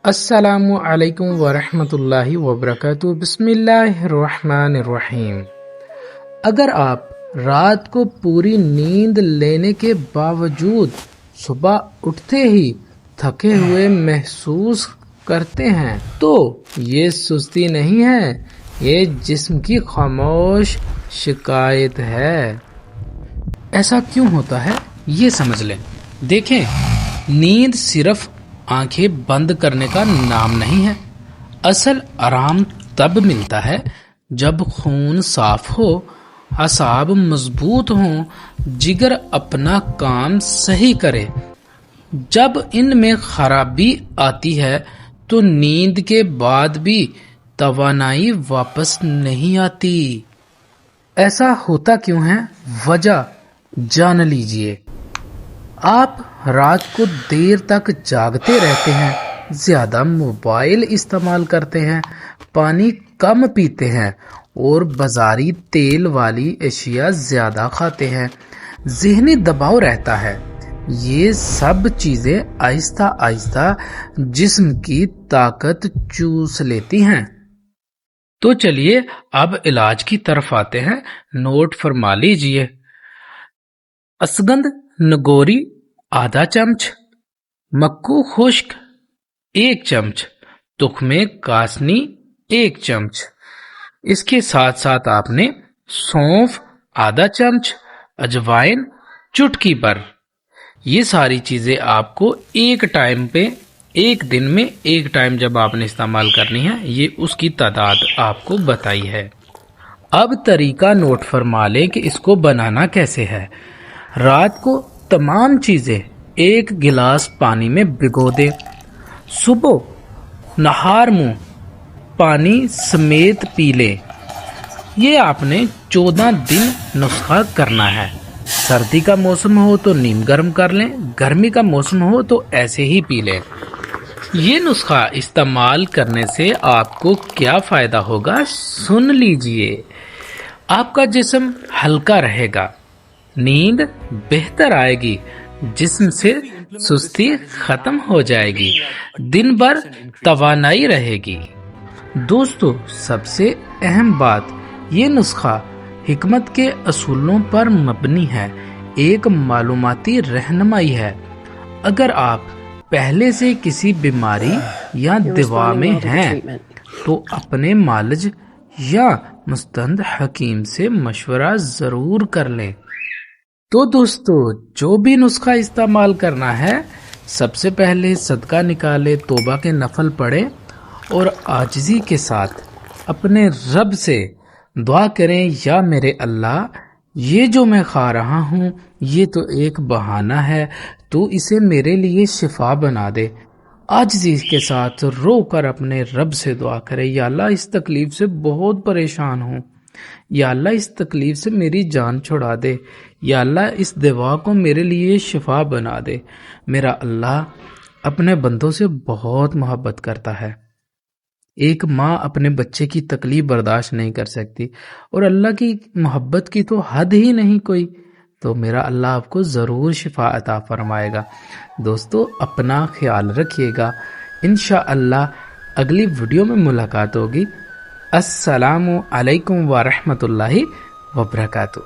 السلام علیکم ورحمۃ اللہ وبرکاتہ۔ بسم اللہ الرحمن الرحیم۔ اگر آپ رات کو پوری نیند لینے کے باوجود صبح اٹھتے ہی تھکے ہوئے محسوس کرتے ہیں تو یہ سستی نہیں ہے، یہ جسم کی خاموش شکایت ہے۔ ایسا کیوں ہوتا ہے یہ سمجھ لیں۔ دیکھیں، نیند صرف آنکھیں بند کرنے کا نام نہیں ہے۔ اصل آرام تب ملتا ہے جب خون صاف ہو، اعصاب مضبوط ہوں، جگر اپنا کام صحیح کرے۔ جب ان میں خرابی آتی ہے تو نیند کے بعد بھی توانائی واپس نہیں آتی۔ ایسا ہوتا کیوں ہے؟ وجہ جان لیجئے۔ آپ رات کو دیر تک جاگتے رہتے ہیں، زیادہ موبائل استعمال کرتے ہیں، پانی کم پیتے ہیں اور بازاری تیل والی اشیاء زیادہ کھاتے ہیں۔ ذہنی دباؤ رہتا ہے۔ یہ سب چیزیں آہستہ آہستہ جسم کی طاقت چوس لیتی ہیں۔ تو چلیے اب علاج کی طرف آتے ہیں۔ نوٹ فرما لیجئے۔ اسگندھ نگوری آدھا چمچ، مکو خشک 1 چمچ، تخم کاسنی 1 چمچ۔ اس کے ساتھ ساتھ آپ نے سونف آدھا چمچ، اجوائن چٹکی بھر۔ یہ ساری چیزیں آپ کو ایک ٹائم پہ، ایک دن میں ایک ٹائم جب آپ نے استعمال کرنی ہے، یہ اس کی تعداد آپ کو بتائی ہے۔ اب طریقہ نوٹ فرما لیں کہ اس کو بنانا کیسے ہے۔ رات کو تمام چیزیں 1 گلاس پانی میں بھگو دیں۔ صبح نہار منہ پانی سمیت پی لیں۔ یہ آپ نے 14 دن نسخہ کرنا ہے۔ سردی کا موسم ہو تو نیم گرم کر لیں، گرمی کا موسم ہو تو ایسے ہی پی لیں۔ یہ نسخہ استعمال کرنے سے آپ کو کیا فائدہ ہوگا سن لیجئے۔ آپ کا جسم ہلکا رہے گا، نیند بہتر آئے گی، جسم سے سستی ختم ہو جائے گی، دن بھر توانائی رہے گی۔ دوستو، سب سے اہم بات، یہ نسخہ حکمت کے اصولوں پر مبنی ہے، ایک معلوماتی رہنمائی ہے۔ اگر آپ پہلے سے کسی بیماری یا دوا میں ہیں تو اپنے معالج یا مستند حکیم سے مشورہ ضرور کر لیں۔ تو دوستو، جو بھی نسخہ استعمال کرنا ہے، سب سے پہلے صدقہ نکالے، توبہ کے نفل پڑھے اور عاجزی کے ساتھ اپنے رب سے دعا کریں، یا میرے اللہ، یہ جو میں کھا رہا ہوں یہ تو ایک بہانہ ہے، تو اسے میرے لیے شفا بنا دے۔ عاجزی کے ساتھ رو کر اپنے رب سے دعا کرے، یا اللہ اس تکلیف سے بہت پریشان ہوں، یا اللہ اس تکلیف سے میری جان چھڑا دے، یا اللہ اس دوا کو میرے لیے شفا بنا دے۔ میرا اللہ اپنے بندوں سے بہت محبت کرتا ہے۔ ایک ماں اپنے بچے کی تکلیف برداشت نہیں کر سکتی، اور اللہ کی محبت کی تو حد ہی نہیں کوئی، تو میرا اللہ آپ کو ضرور شفا عطا فرمائے گا۔ دوستو، اپنا خیال رکھیے گا۔ انشاءاللہ اگلی ویڈیو میں ملاقات ہوگی۔ السلام علیکم ورحمۃ اللہ وبرکاتہ۔